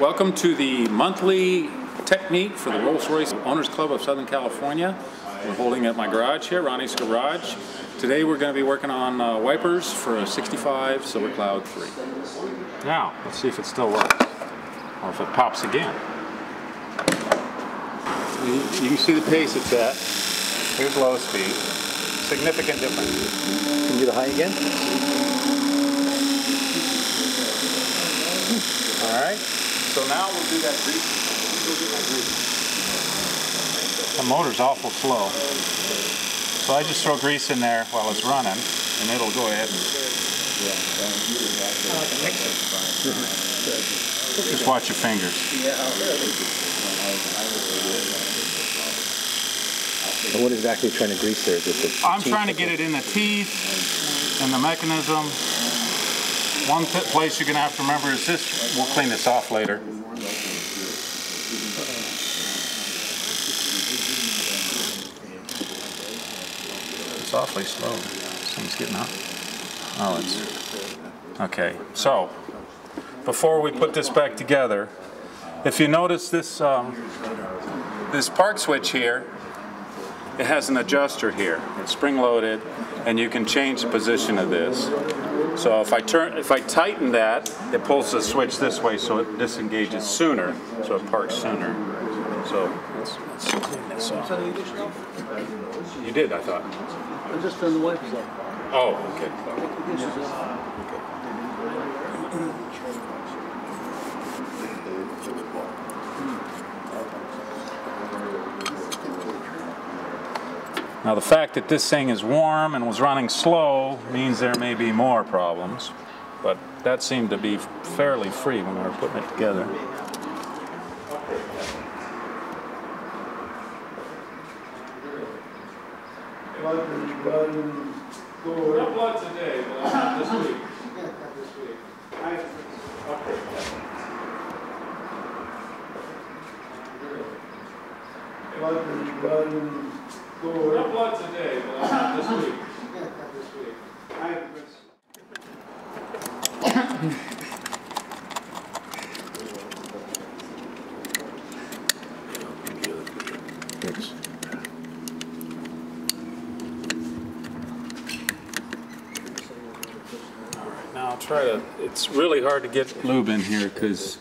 Welcome to the monthly tech meet for the Rolls-Royce Owners Club of Southern California. We're holding at my garage here, Ronny's garage. Today we're going to be working on wipers for a 65 Silver Cloud III. Now, let's see if it still works, or if it pops again. You can see the pace it's at. Here's low speed. Significant difference. Can you do the high again? Alright, so now we'll do that grease. The motor's awful slow. So I just throw grease in there while it's running, and it'll go ahead and just watch your fingers. And what exactly are you trying to grease there? Is it I'm trying to get it in the teeth and the mechanism. One place you're going to have to remember is this. We'll clean this off later. It's awfully slow. This thing's getting hot. Oh, it's... Okay, so before we put this back together, if you notice this, this park switch here, it has an adjuster here. It's spring-loaded, and you can change the position of this. So if I tighten that, it pulls the switch this way, so it disengages sooner, so it parks sooner. So let's clean this off. You did, I thought. I just turned the wipers off. Oh, okay. Now the fact that this thing is warm and was running slow means there may be more problems, but that seemed to be fairly free when we were putting it together. No blood today, but not this week. This week. No blood today, but not this week. This week. Thanks. Now I'll try to, it's really hard to get lube in here because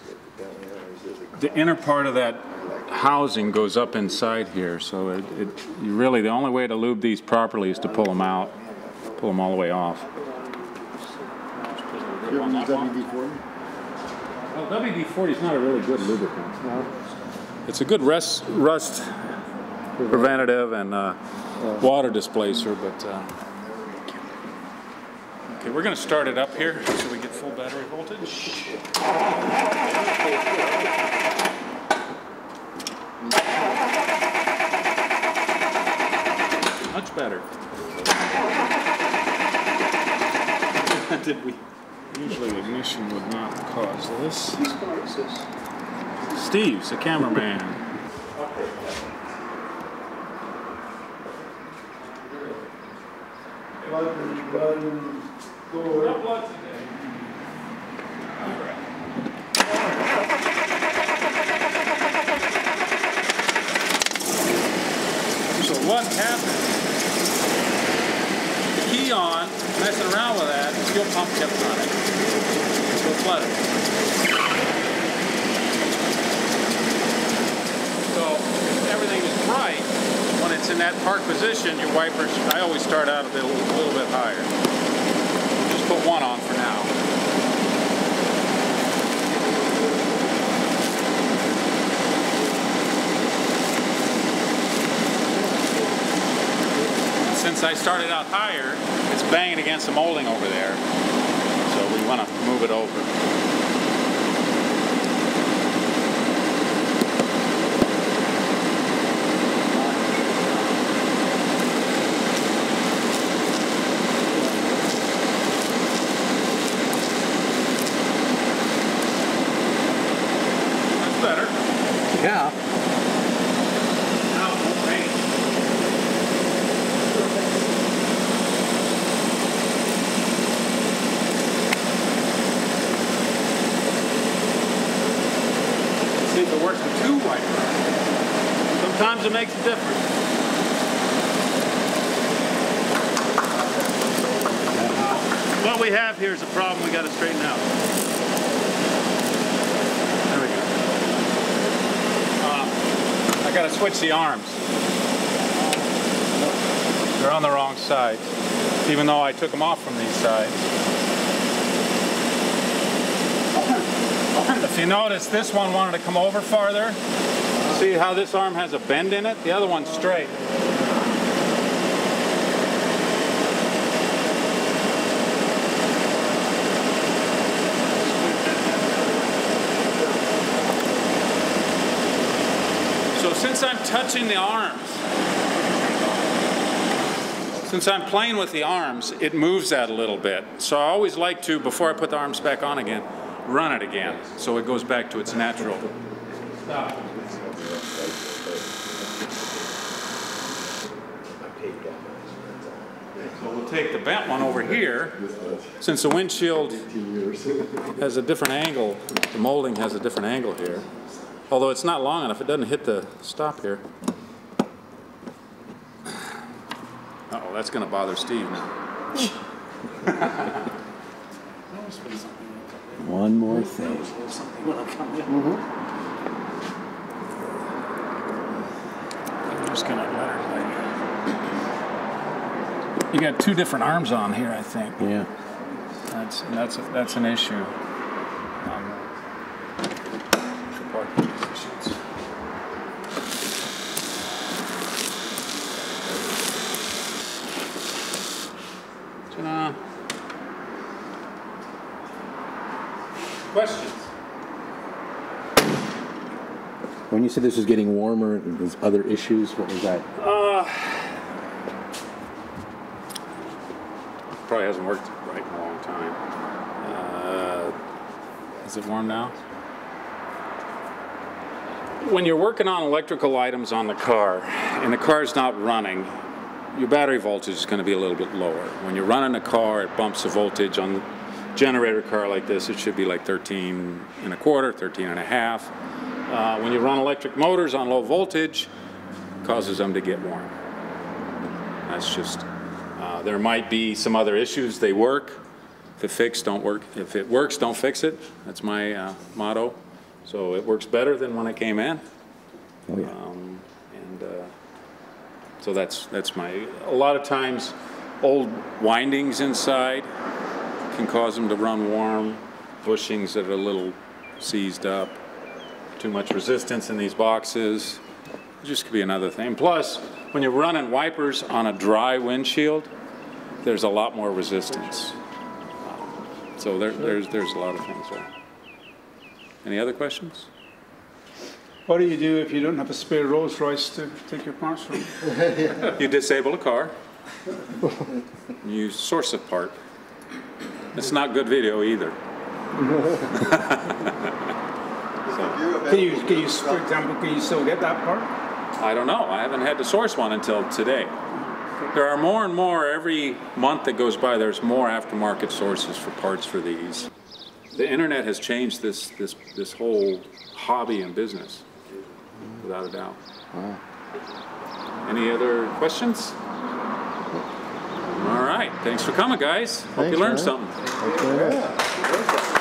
the inner part of that housing goes up inside here, so you really, the only way to lube these properly is to pull them out, pull them all the way off. You ever use WD-40? Well, WD-40 is not a really good lubricant. No. It's a good rust preventative and water displacer, but okay, we're going to start it up here so we get full battery voltage. Much better. Did we? Usually ignition would not cause this. Steve's the cameraman. No blood today. So what happened? The key on, messing around with that, the fuel pump kept running. So it flooded. So if everything is bright, when it's in that park position, your wipers, I always start out a little bit higher. Just put one on for now. Since I started out higher, it's banging against the molding over there, so we want to move it over. That's better. Yeah. Now it won't rain. works with 2 wipers. Sometimes it makes a difference. What we have here is a problem we got to straighten out. There we go. I got to switch the arms. They're on the wrong side, even though I took them off from these sides. If you notice, this one wanted to come over farther. See how this arm has a bend in it? The other one's straight. So since I'm touching the arms, since I'm playing with the arms, it moves that a little bit. So I always like to, before I put the arms back on again, run it again, so it goes back to its natural. Stop. So we'll take the bent one over here. Since the windshield has a different angle, the molding has a different angle here. Although it's not long enough, it doesn't hit the stop here. Uh-oh, that's going to bother Steve now. One more thing. I'm just going to let her play. You got 2 different arms on here, I think. Yeah. That's an issue. Questions? When you said this was getting warmer, there's other issues, what was that? Probably hasn't worked right in a long time. Is it warm now? When you're working on electrical items on the car, and the car's not running, your battery voltage is going to be a little bit lower. When you're running a car, it bumps the voltage. On generator car like this, it should be like 13 1/4, 13 1/2. When you run electric motors on low voltage, it causes them to get warm. That's just, there might be some other issues. They work. If it fixed, don't work. If it works, don't fix it. That's my motto. So it works better than when it came in. Oh, yeah. So that's my, a lot of times old windings inside can cause them to run warm, bushings that are a little seized up, too much resistance in these boxes. It just could be another thing. Plus, when you're running wipers on a dry windshield, there's a lot more resistance. So there's a lot of things there. Any other questions? What do you do if you don't have a spare Rolls-Royce to take your parts from? You disable a car. You source a part. It's not good video either. Can you, for example, can you still get that part? I don't know. I haven't had to source one until today. There are more and more every month that goes by. There's more aftermarket sources for parts for these. The internet has changed this whole hobby and business, without a doubt. Wow. Any other questions? All right. Thanks for coming, guys. Hope you learned something. Okay.